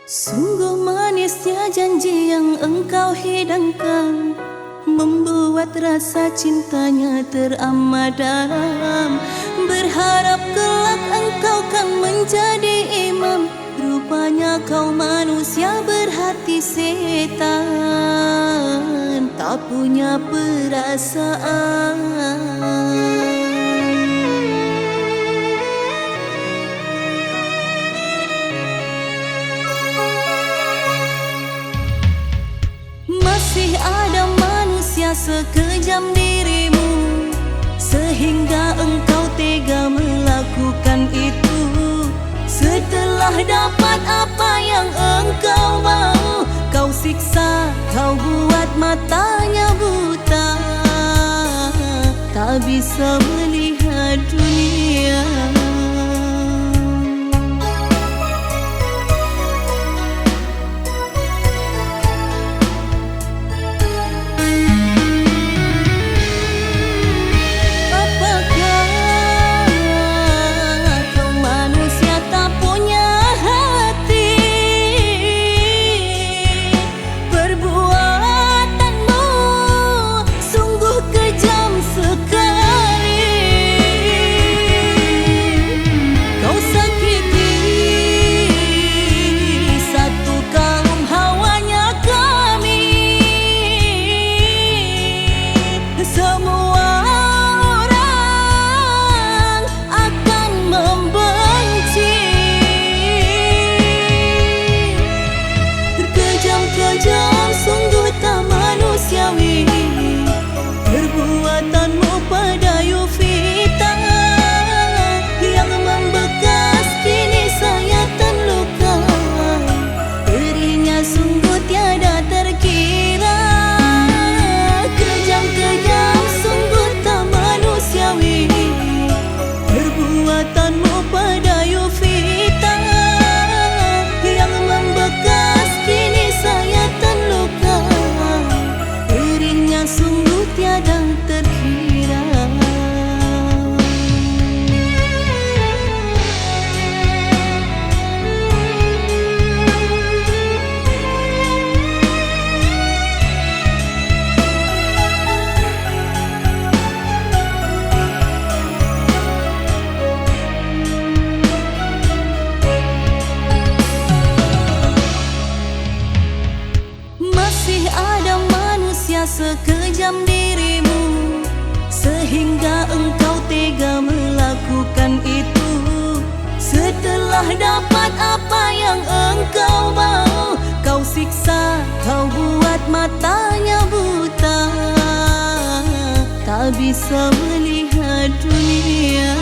Sungguh manisnya janji yang engkau hidangkan, membuat rasa cintanya teramat dalam. Berharap kelak engkau kan menjadi imam, rupanya kau manusia berhati setan, tak punya perasaan. Masih ada manusia sekejam dirimu, sehingga engkau tega melakukan itu. Setelah dapat apa yang engkau mau, kau siksa, kau buat matanya buta, tak bisa melihat dunia. Perbuatanmu pada Yovita yang membekas, kini saya terluka. Perihnya sungguh tiada terkira. Kejam-kejam sungguh tak manusiawi. Perbuatanmu pada Yovita yang membekas, kini saya terluka. Perihnya sungguh tiada terkira. Masih ada manusia sekejam dirimu, sehingga engkau tega melakukan itu. Setelah dapat apa yang engkau mau, kau siksa, kau buat matanya buta, tak bisa melihat dunia.